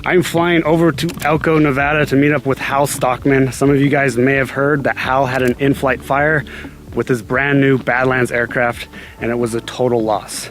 I'm flying over to Elko, Nevada to meet up with Hal Stockam. Some of you guys may have heard that Hal had an in-flight fire with his brand new Badlands aircraft, and it was a total loss.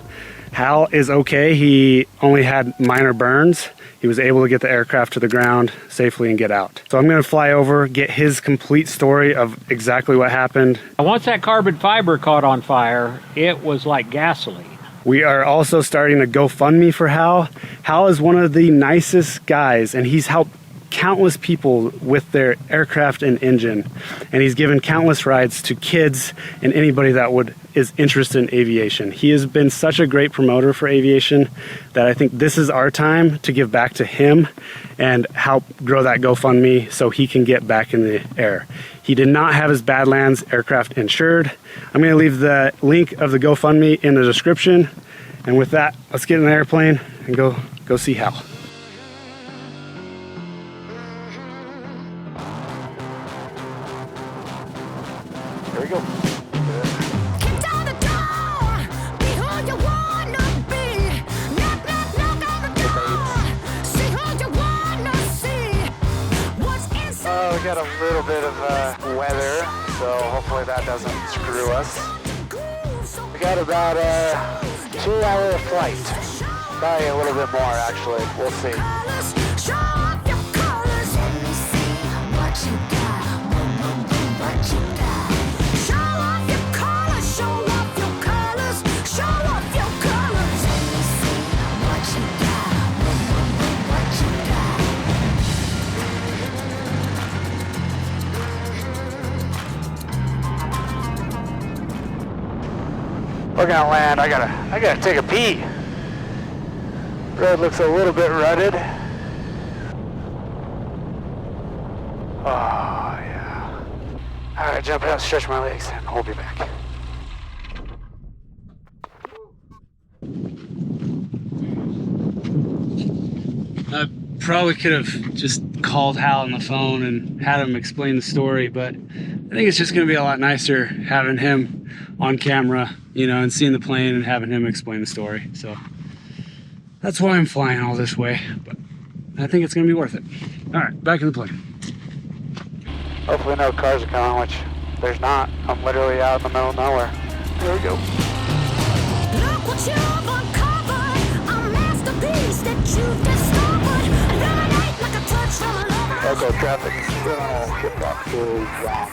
Hal is okay. He only had minor burns. He was able to get the aircraft to the ground safely and get out. So I'm gonna fly over, get his complete story of exactly what happened. Once that carbon fiber caught on fire, it was like gasoline. We are also starting a GoFundMe for Hal. Hal is one of the nicest guys, and he's helped countless people with their aircraft and engine. And he's given countless rides to kids and anybody that is interested in aviation. He has been such a great promoter for aviation that I think this is our time to give back to him and help grow that GoFundMe so he can get back in the air. He did not have his Badlands aircraft insured. I'm going to leave the link of the GoFundMe in the description. And with that, let's get in the airplane and go see Hal. There we go. We got a little bit of weather, so hopefully that doesn't screw us. We got about a 2-hour flight. Probably a little bit more, actually. We'll see. We're gonna land. I gotta take a pee. Road looks a little bit rutted. Oh yeah. All right, jump out, stretch my legs, and we'll be back. I probably could have just called Hal on the phone and had him explain the story, but I think it's just gonna be a lot nicer having him on camera, you know, and seeing the plane and having him explain the story. So that's why I'm flying all this way, but I think it's gonna be worth it. All right, back in the plane. Hopefully no cars are coming, which there's not. I'm literally out in the middle of nowhere. Here we go. Look what you've uncovered, a masterpiece that you've discovered. Illuminate like a touch from a lover. Elko traffic, ship off to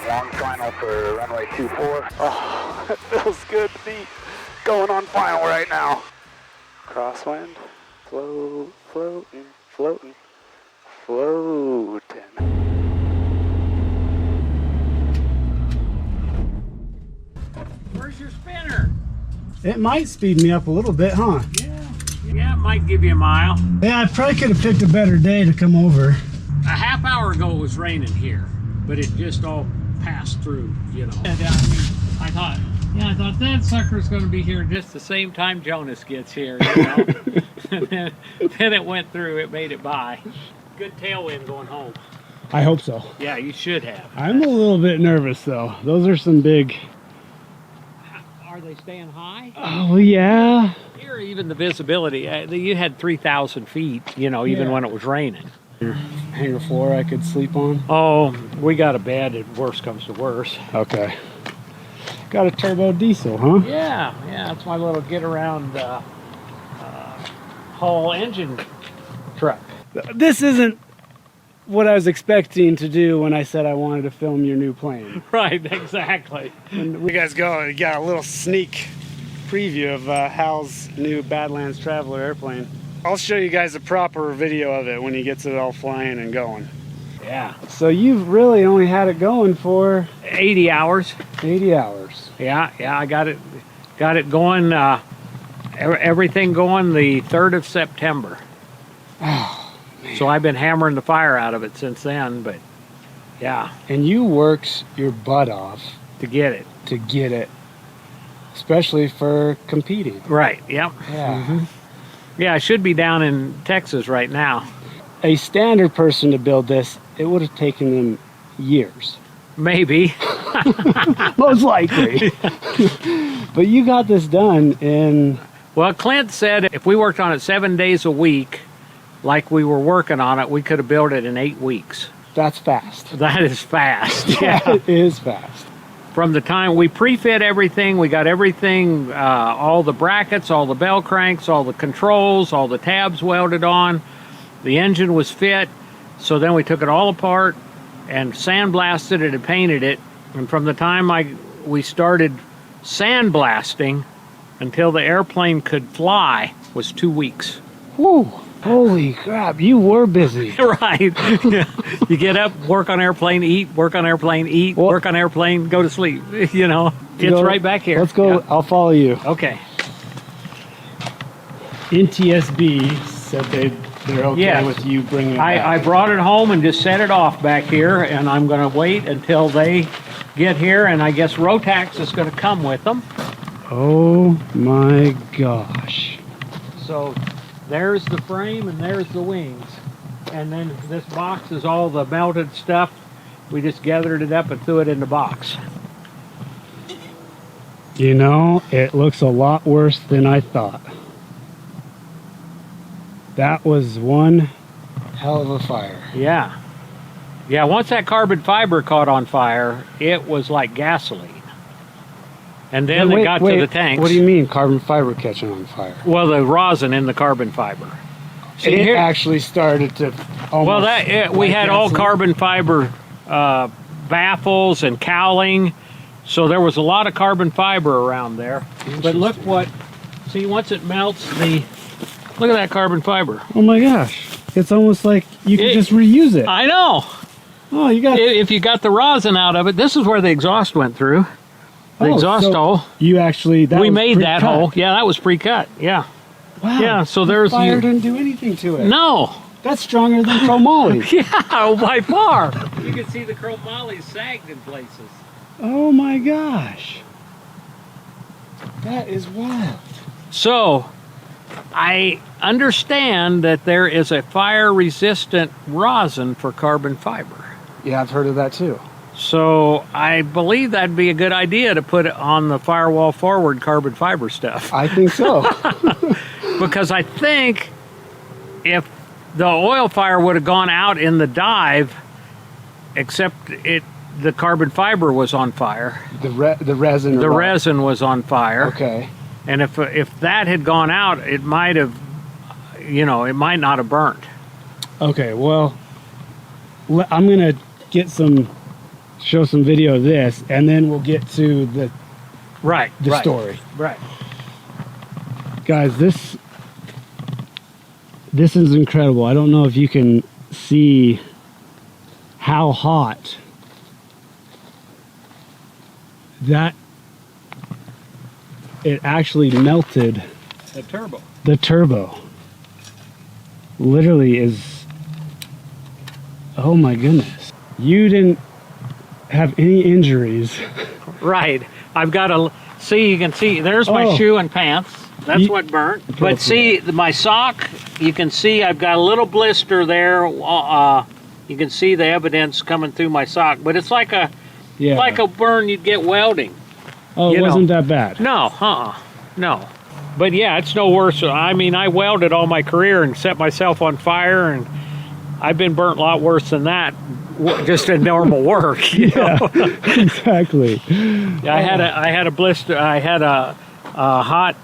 long final for runway 24. Oh, it feels good to be going on final right now. Crosswind, floating, floating. Where's your spinner? It might speed me up a little bit, huh? Yeah, it might give you a mile. Yeah, I probably could have picked a better day to come over. A half hour ago it was raining here, but it just all passed through, you know. And, I thought that sucker's going to be here just the same time Jonas gets here, you know. And then it went through, it made it by. Good tailwind going home. I hope so. Yeah, you should have. I'm a little bit nervous though. Those are some big... Are they staying high? Oh yeah. Here, even the visibility, you had 3,000 feet, you know, even when it was raining. Hangar floor I could sleep on? Oh, we got a bed if worst comes to worst. Okay. Got a turbo diesel, huh? Yeah, that's my little get around Hall engine truck. This isn't what I was expecting to do when I said I wanted to film your new plane. Right, exactly. And we guys go, you got a little sneak preview of Hal's new Badlands Traveler airplane. I'll show you guys a proper video of it when he gets it all flying and going. Yeah. So you've really only had it going for 80 hours. 80 hours. Yeah, I got it going, everything going the 3rd of September. Oh, man. So I've been hammering the fire out of it since then, but yeah. And you worked your butt off to get it. To get it. Especially for competing. Right, yep. Yeah. Mm-hmm. Yeah, I should be down in Texas right now. A standard person to build this, it would have taken them years. Maybe. Most likely. But you got this done in... Well, Clint said if we worked on it 7 days a week, like we were working on it, we could have built it in 8 weeks. That's fast. That is fast. Yeah. That is fast. From the time we pre-fit everything, we got everything, all the brackets, all the bell cranks, all the controls, all the tabs welded on. The engine was fit. So then we took it all apart and sandblasted it and painted it. And from the time we started sandblasting until the airplane could fly was 2 weeks. Whew. Holy crap, you were busy. Right. Yeah. You get up, work on airplane, eat, work on airplane, eat, Well, work on airplane, go to sleep. You know, it's right back here. Let's go. Yeah. I'll follow you. Okay. NTSB said they're okay Yes. with you bringing it back. I brought it home and just set it off back here, and I'm going to wait until they get here, and I guess Rotax is going to come with them. Oh my gosh. So there's the frame and there's the wings. And then this box is all the melted stuff. We just gathered it up and threw it in the box. You know, it looks a lot worse than I thought. That was one hell of a fire. Yeah. Yeah, once that carbon fiber caught on fire, it was like gasoline. And then it got to the tanks. What do you mean carbon fiber catching on fire? Well, the rosin in the carbon fiber. See, It actually started to almost... Well, we had all carbon fiber baffles and cowling, so there was a lot of carbon fiber around there. But look what, see, once it melts, look at that carbon fiber. Oh my gosh. It's almost like you can just reuse it. I know. Oh, you got... If you got the rosin out of it, this is where the exhaust went through. The exhaust hole. You actually... We made that hole. Yeah, that was pre-cut. Yeah. Wow. Yeah, so there's... Fire didn't do anything to it. No. That's stronger than chromoly. Yeah, by far. You can see the chromoly sagged in places. Oh my gosh. That is wild. So, I understand that there is a fire-resistant rosin for carbon fiber. Yeah, I've heard of that too. So, I believe that'd be a good idea to put it on the firewall forward carbon fiber stuff. I think so. Because I think if the oil fire would have gone out in the dive, except the carbon fiber was on fire. The resin. The resin was on fire. Okay. And if that had gone out, it might have, it might not have burnt. Okay. Well, I'm gonna show some video of this, and then we'll get to the story. Right. Guys, this is incredible. I don't know if you can see how hot that it actually melted. The turbo literally is, oh my goodness. You didn't have any injuries. Right. I've got you can see, there's my shoe and pants. That's what burnt. But see, my sock, you can see I've got a little blister there. You can see the evidence coming through my sock. But it's like a burn you'd get welding. Oh, it wasn't that bad? No, no. But yeah, it's no worse. I mean, I welded all my career and set myself on fire, and I've been burnt a lot worse than that, just in normal work. Yeah, exactly. I had a blister. I had a hot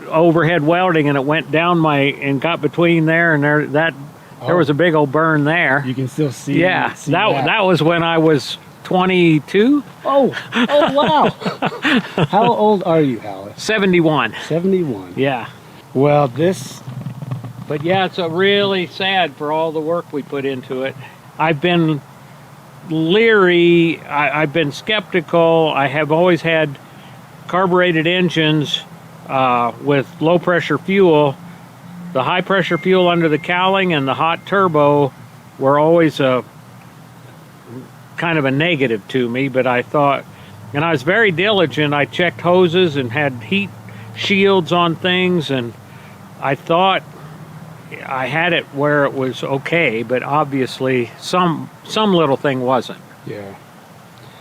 overhead welding, and it went down and got between there and there. There was a big old burn there. You can still see. Yeah, that was when I was 22. Oh wow. How old are you, Hal? 71. 71. Yeah. Well, but yeah, it's really sad for all the work we put into it. I've been leery. I've been skeptical. I have always had carbureted engines with low pressure fuel. The high pressure fuel under the cowling and the hot turbo were always kind of a negative to me, but I thought, and I was very diligent. I checked hoses and had heat shields on things, and I thought I had it where it was okay, but obviously some little thing wasn't. Yeah.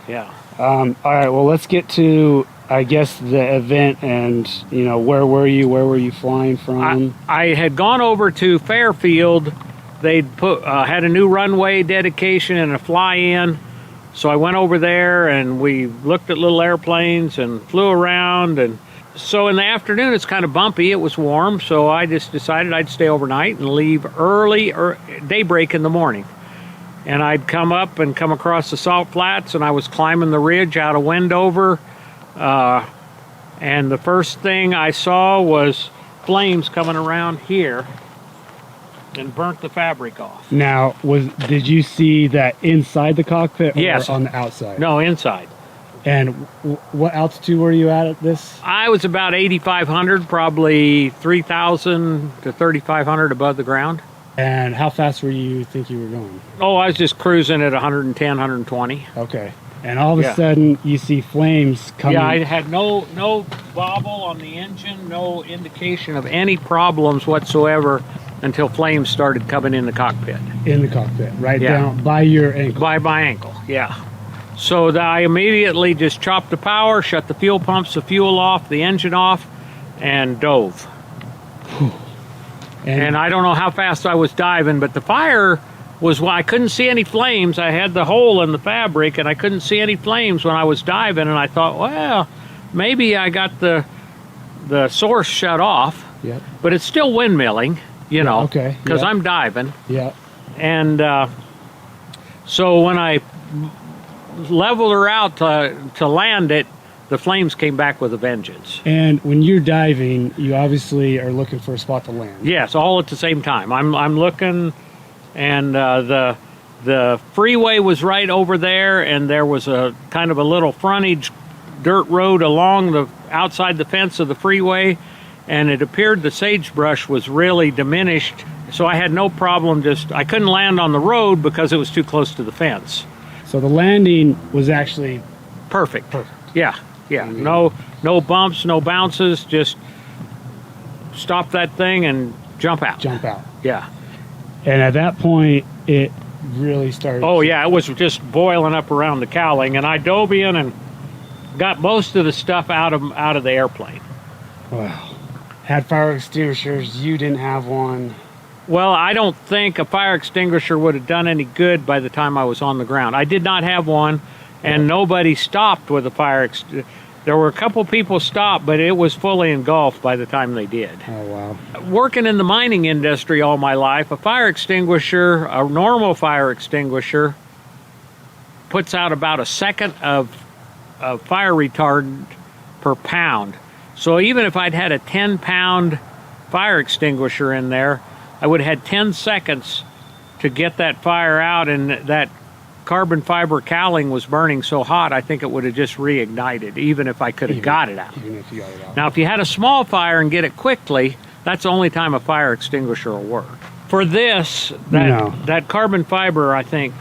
Yeah. All right, well, let's get to I guess, the event and, you know, where were you? Where were you flying from? I had gone over to Fairfield. They'd had a new runway dedication and a fly-in. So I went over there and we looked at little airplanes and flew around. And so in the afternoon, it's kind of bumpy. It was warm. So I just decided I'd stay overnight and leave early or daybreak in the morning. And I'd come up and come across the salt flats, and I was climbing the ridge out of Wendover. And the first thing I saw was flames coming around here and burnt the fabric off. Now, did you see that inside the cockpit or Yes. on the outside? No, inside. And what altitude were you at this? I was about 8,500, probably 3,000 to 3,500 above the ground. And how fast were you think you were going? Oh, I was just cruising at 110, 120. Okay. And all of a sudden, you see flames coming. Yeah, I had no bobble on the engine, no indication of any problems whatsoever until flames started coming in the cockpit. In the cockpit, right down by your ankle. By my ankle, yeah. So I immediately just chopped the power, shut the fuel pumps, the fuel off, the engine off, and dove. And I don't know how fast I was diving, but the fire was, I couldn't see any flames. I had the hole in the fabric, and I couldn't see any flames when I was diving, and I thought, well, maybe I got the source shut off. Yeah. But it's still windmilling, you know, okay. because I'm diving. Yeah. And so when I leveled her out to land it, the flames came back with a vengeance. And when you're diving, you obviously are looking for a spot to land. Yes, all at the same time. I'm looking, and the freeway was right over there, and there was a kind of a little frontage dirt road along the outside the fence of the freeway, and it appeared the sagebrush was really diminished, so I had no problem. I couldn't land on the road because it was too close to the fence. So the landing was actually perfect. Yeah. No bumps, no bounces. Just stop that thing and jump out. Yeah. And at that point, it really started. Oh yeah, it was just boiling up around the cowling, and I dove in and got most of the stuff out of the airplane. Wow. Had fire extinguishers. You didn't have one. Well, I don't think a fire extinguisher would have done any good by the time I was on the ground. I did not have one, and nobody stopped with a fire extinguisher. There were a couple people stopped, but it was fully engulfed by the time they did. Oh, wow. Working in the mining industry all my life, a fire extinguisher, a normal fire extinguisher, puts out about a second of fire retardant per pound. So even if I'd had a 10-pound fire extinguisher in there, I would have had 10 seconds to get that fire out, and that carbon fiber cowling was burning so hot, I think it would have just reignited, even if I could have got it out. Even if you got it out. Now, if you had a small fire and get it quickly, that's the only time a fire extinguisher will work. For this, that carbon fiber, I think...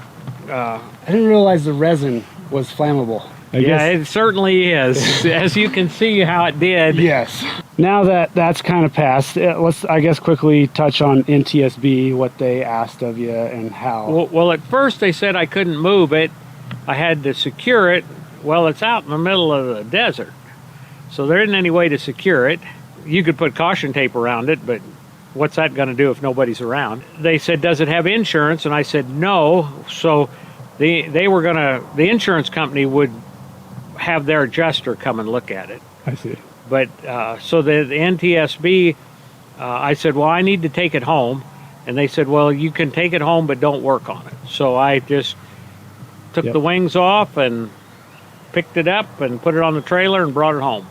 I didn't realize the resin was flammable. I guess. It certainly is, as you can see how it did. Yes. Now that that's kind of passed, let's, I guess, quickly touch on NTSB, what they asked of you and how. Well, at first they said I couldn't move it. I had to secure it. Well, it's out in the middle of the desert, so there isn't any way to secure it. You could put caution tape around it, but what's that going to do if nobody's around? They said, does it have insurance? And I said, no. So the insurance company would have their adjuster come and look at it. I see. But so the NTSB, I said, well, I need to take it home. And they said, well, you can take it home, but don't work on it. So I just took the wings off and picked it up and put it on the trailer and brought it home.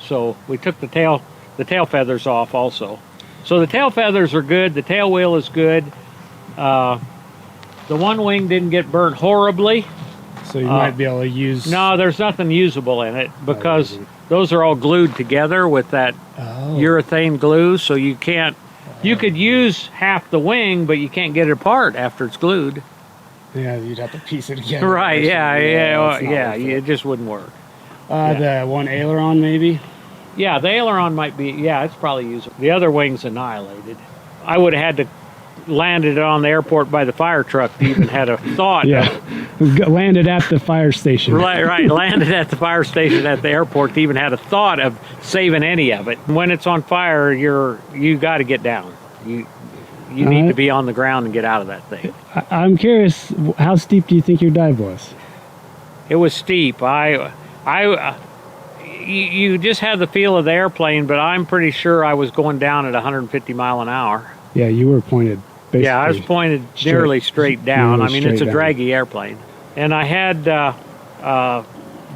So we took the tail feathers off also. So the tail feathers are good. The tail wheel is good. The one wing didn't get burnt horribly. So you might be able to use... No, there's nothing usable in it because those are all glued together with that urethane glue, so you can't... You could use half the wing, but you can't get it apart after it's glued. Yeah, you'd have to piece it together. Right, it just wouldn't work. The one aileron, maybe? Yeah, the aileron might be... Yeah, it's probably usable. The other wing's annihilated. I would have had to landed it on the airport by the fire truck to even had a thought Landed at the fire station. Right, landed at the fire station at the airport to even had a thought of saving any of it. When it's on fire, you got to get down. You need to be on the ground and get out of that thing. I'm curious, how steep do you think your dive was? It was steep. You just had the feel of the airplane, but I'm pretty sure I was going down at 150 mile an hour. Yeah, you were pointed. Yeah, I was pointed nearly straight down. I mean, it's a draggy airplane. And I had the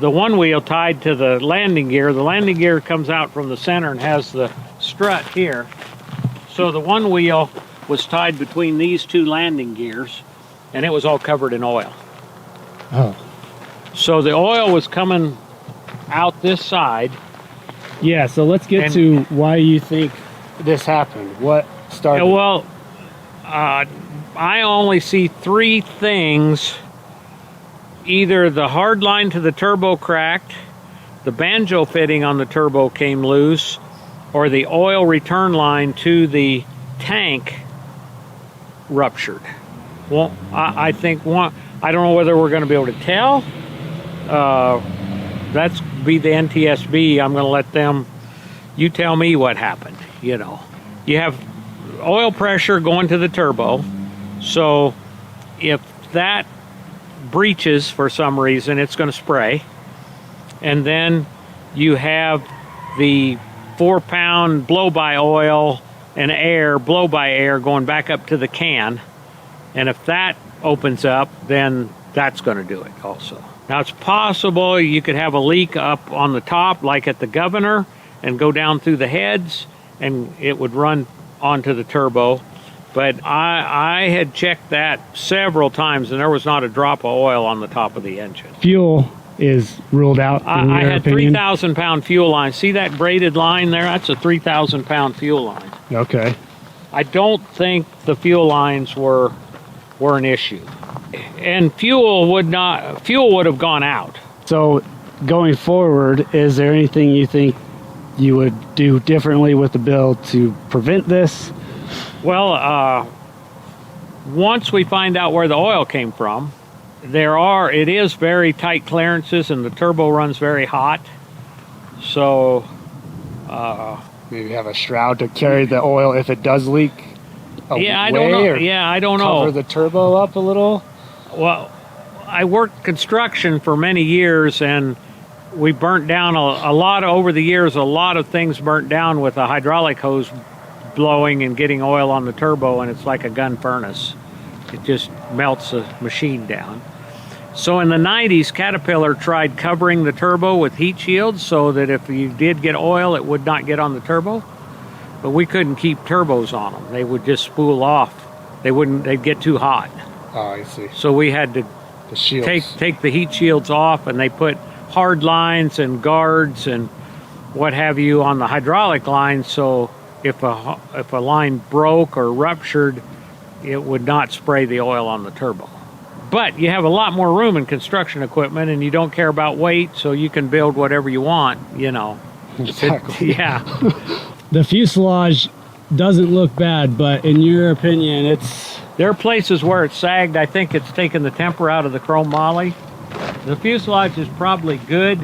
one wheel tied to the landing gear. The landing gear comes out from the center and has the strut here. So the one wheel was tied between these two landing gears, and it was all covered in oil. Oh. So the oil was coming out this side. Yeah, so let's get to why you think this happened. What started? Well, I only see three things. Either the hard line to the turbo cracked, the banjo fitting on the turbo came loose, or the oil return line to the tank ruptured. Well, I think one. I don't know whether we're going to be able to tell. That's be the NTSB. I'm going to let them. You tell me what happened. You know, you have oil pressure going to the turbo, so if that breaches for some reason, it's going to spray. And then you have the 4-pound blow-by oil and air, blow-by air going back up to the can. And if that opens up, then that's going to do it also. Now, it's possible you could have a leak up on the top, like at the governor, and go down through the heads, and it would run onto the turbo. But I had checked that several times, and there was not a drop of oil on the top of the engine. Fuel is ruled out, in I your had opinion? 3,000-pound fuel line. See that braided line there? That's a 3,000-pound fuel line. Okay. I don't think the fuel lines were an issue. And fuel would have gone out. So going forward, is there anything you think you would do differently with the build to prevent this? Well, once we find out where the oil came from, it is very tight clearances, and the turbo runs very hot. So maybe have a shroud to carry the oil if it does leak. I don't know. I don't know. Cover the turbo up a little. Well, I worked construction for many years, and we burnt down a lot over the years. A lot of things burnt down with a hydraulic hose blowing and getting oil on the turbo, and it's like a gun furnace. It just melts the machine down. So in the 90s, Caterpillar tried covering the turbo with heat shields so that if you did get oil, it would not get on the turbo. But we couldn't keep turbos on them. They would just spool off. They'd get too hot. Oh, I see. So we had to take the heat shields off, and they put hard lines and guards and what have you on the hydraulic line, so if a line broke or ruptured, it would not spray the oil on the turbo. But you have a lot more room in construction equipment, and you don't care about weight, so you can build whatever you want, you know. Exactly. Yeah. The fuselage doesn't look bad, but in your opinion, there are places where it's sagged. I think it's taken the temper out of the chrome moly. The fuselage is probably good.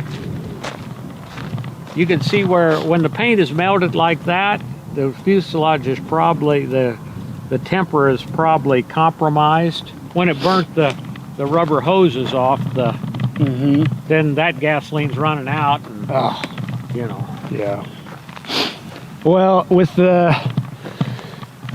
You can see where when the paint is melted like that, the fuselage is probably, the temper is probably compromised. When it burnt the rubber hoses off, then that gasoline's running out, and, you know. Yeah. Well, with the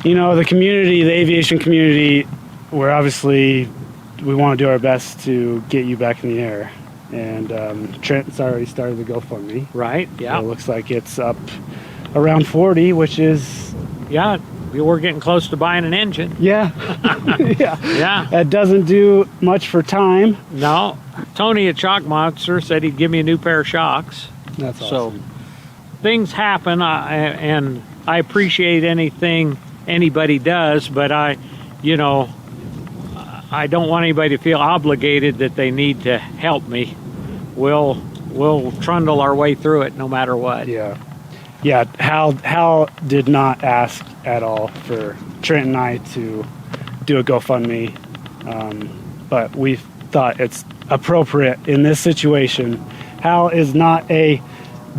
community, the aviation community, we want to do our best to get you back in the air. And Trent's already started the GoFundMe. Right, yeah. So it looks like it's up around 40, which is... Yeah, we're getting close to buying an engine. Yeah. Yeah. That doesn't do much for time. No. Tony at Shock Monster said he'd give me a new pair of shocks. That's awesome. So things happen, and I appreciate anything anybody does, but I don't want anybody to feel obligated that they need to help me. We'll trundle our way through it no matter what. Yeah. Hal did not ask at all for Trent and I to do a GoFundMe, but we've thought it's appropriate in this situation. Hal is not a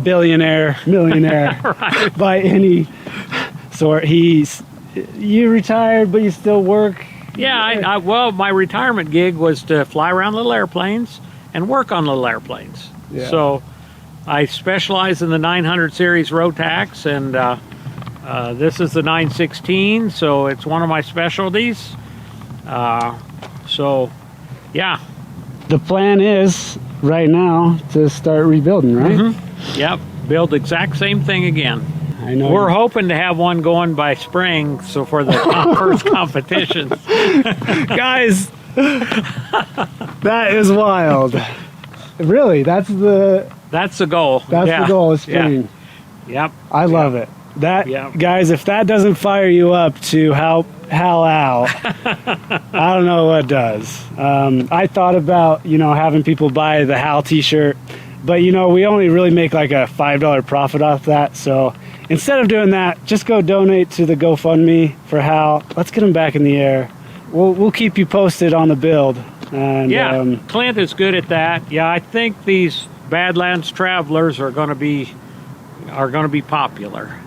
millionaire Right. by any sort. You retired, but you still work. Yeah, well, my retirement gig was to fly around little airplanes and work on little airplanes. Yeah. So I specialize in the 900 series Rotax, and this is the 916, so it's one of my specialties. So, yeah. The plan is right now to start rebuilding, right? Mm-hmm. Yep, build the exact same thing again. I know. We're hoping to have one going by spring, so for the first competitions. Guys, that is wild. Really, that's the goal. the goal of spring. Yeah. Yep. I love it. That Yeah. Guys, if that doesn't fire you up to Hal, I don't know what does. I thought about having people buy the Hal T-shirt, but we only really make like a $5 profit off that. So instead of doing that, just go donate to the GoFundMe for Hal. Let's get him back in the air. We'll keep you posted on the build. And, yeah, Clint is good at that. Yeah, I think these Badlands Travelers are going to be popular.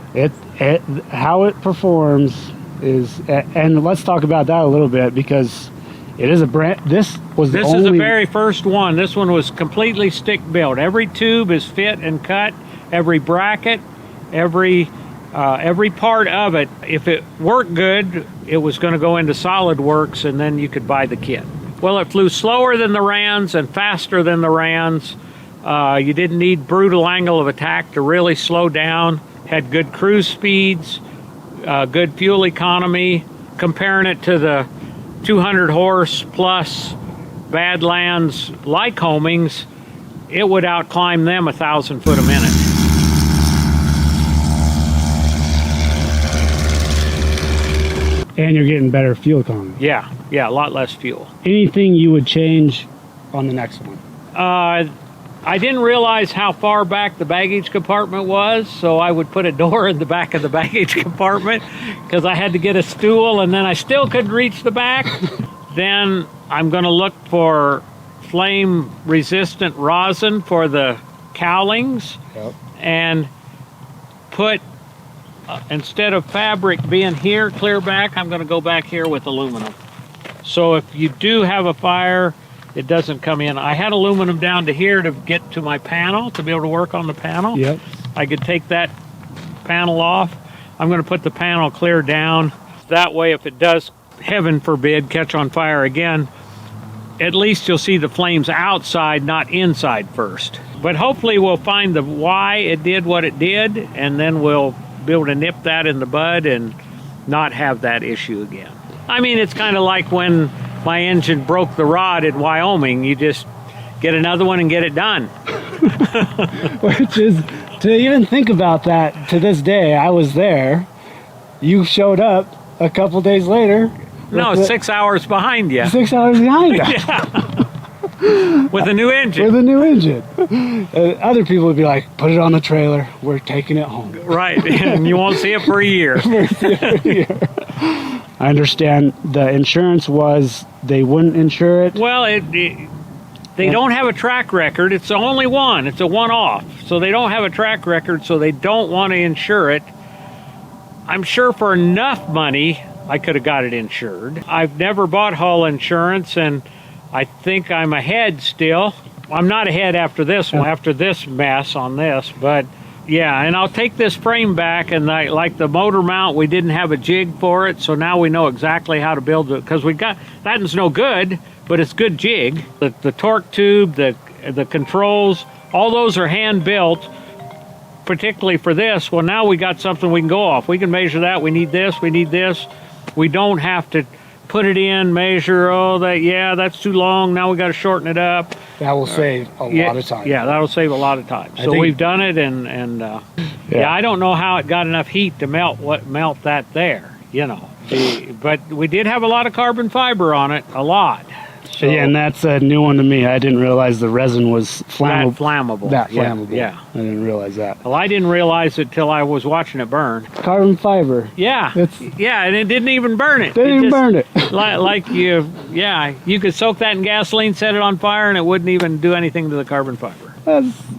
How it performs is, and let's talk about that a little bit, because it is This is the very first one. This one was completely stick built. Every tube is fit and cut. Every bracket, every part of it. If it worked good, it was going to go into SolidWorks, and then you could buy the kit. Well, it flew slower than the Rands and faster than the Rands. You didn't need brutal angle of attack to really slow down. Had good cruise speeds, good fuel economy. Comparing it to the 200 horse plus Badlands Lycomings, it would outclimb them 1,000 foot a minute. And you're getting better fuel economy. Yeah, a lot less fuel. Anything you would change on the next one? I didn't realize how far back the baggage compartment was, so I would put a door in the back of the baggage compartment because I had to get a stool, and then I still couldn't reach the back. Then I'm going to look for flame-resistant rosin for the cowlings. Yep. And put, instead of fabric being here, clear back, I'm going to go back here with aluminum. So if you do have a fire, it doesn't come in. I had aluminum down to here to get to my panel, to be able to work on the panel. Yep. I could take that panel off. I'm going to put the panel clear down. That way, if it does, heaven forbid, catch on fire again, at least you'll see the flames outside, not inside first. But hopefully we'll find the why it did what it did, and then we'll be able to nip that in the bud and not have that issue again. I mean, it's kind of like when my engine broke the rod in Wyoming. You just get another one and get it done. Which is, to even think about that to this day, I was there. You showed up a couple days later. No, 6 hours behind you. 6 hours behind you. Yeah. With a new engine. With a new engine. Other people would be like, put it on the trailer. We're taking it home. Right, and you won't see it for a year. I understand the insurance was they wouldn't insure it. Well, they don't have a track record. It's the only one. It's a one-off. So they don't have a track record, so they don't want to insure it. I'm sure for enough money, I could have got it insured. I've never bought hull insurance, and I think I'm ahead still. I'm not ahead after this one, after this mess on this, but yeah, and I'll take this frame back, and like the motor mount, we didn't have a jig for it, so now we know exactly how to build it, because that one's no good, but it's good jig. The torque tube, the controls, all those are hand built, particularly for this. Well, now we got something we can go off. We can measure that. We need this. We need this. We don't have to put it in, measure, that's too long. Now we got to shorten it up. That will save a lot of time. Yeah, that'll save a lot of time. So we've done it, and I don't know how it got enough heat to melt that there, But we did have a lot of carbon fiber on it, a lot. So yeah, and that's a new one to me. I didn't realize the resin was flammable. flammable. That flammable. Yeah. I didn't realize that. Well, I didn't realize it till I was watching it burn. Carbon fiber. Yeah. Yeah, and it didn't even burn it. Didn't even burn it. like you could soak that in gasoline, set it on fire, and it wouldn't even do anything to the carbon fiber.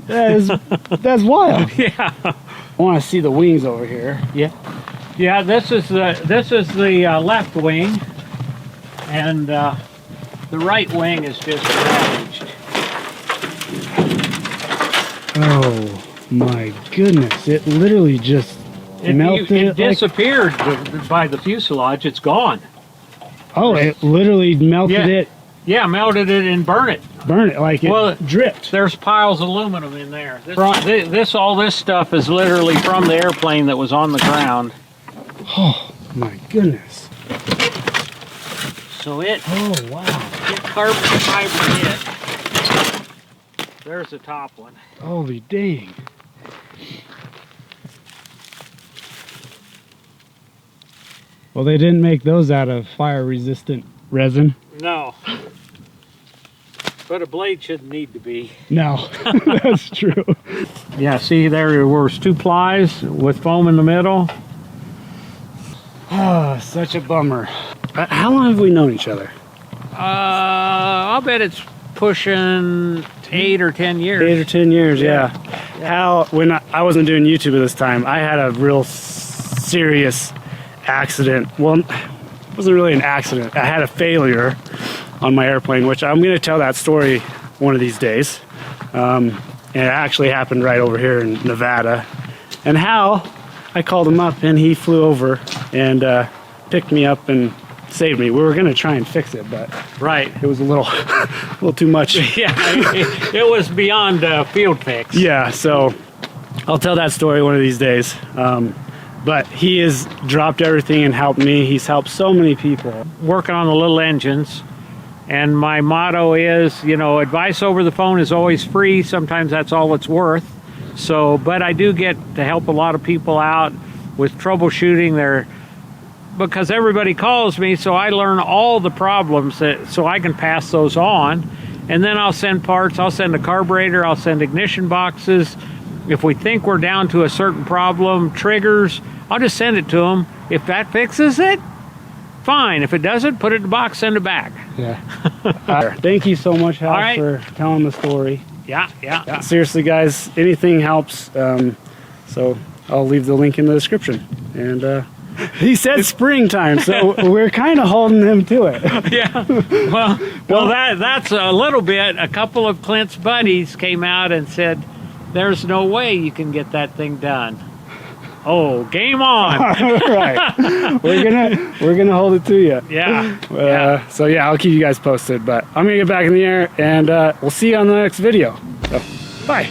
That's wild. Yeah. I want to see the wings over here. Yeah. Yeah, this is the left wing, and the right wing is just damaged. Oh my goodness! It literally just melted. It disappeared by the fuselage. It's gone. Oh, it literally melted it. Yeah, melted it and burned it. Burn it like it dripped. There's piles of aluminum in there. All this stuff is literally from the airplane that was on the ground. Oh my goodness! So it. Oh wow! It carbon fiber hit. There's the top one. Holy dang! Well, they didn't make those out of fire-resistant resin. No. But a blade shouldn't need to be. No, that's true. Yeah, see there was 2 plies with foam in the middle. Oh, such a bummer. How long have we known each other? I'll bet it's pushing 8 or 10 years. 8 or 10 years, yeah. Hal, when I wasn't doing YouTube at this time, I had a real serious accident. Well, it wasn't really an accident. I had a failure on my airplane, which I'm going to tell that story one of these days. And it actually happened right over here in Nevada. And Hal, I called him up and he flew over and picked me up and saved me. We were going to try and fix it, but it was a little too much. Yeah, it was beyond field fix. Yeah, so I'll tell that story one of these days. But he has dropped everything and helped me. He's helped so many people. Working on the little engines. And my motto is, advice over the phone is always free. Sometimes that's all it's worth. So, but I do get to help a lot of people out with troubleshooting their, because everybody calls me, so I learn all the problems so I can pass those on. And then I'll send parts, I'll send a carburetor, I'll send ignition boxes. If we think we're down to a certain problem, triggers, I'll just send it to them. If that fixes it, fine. If it doesn't, put it in the box, send it back. Yeah. Thank you so much, Hal, for telling the story. Yeah. Seriously, guys, anything helps. So I'll leave the link in the description. And he said springtime, so we're kind of holding him to it. Yeah. Well, that's a little bit. A couple of Clint's buddies came out and said, "There's no way you can get that thing done." Oh, game on! Right, we're gonna hold it to you. Yeah. So yeah, I'll keep you guys posted. But I'm gonna get back in the air, and we'll see you on the next video. So, bye.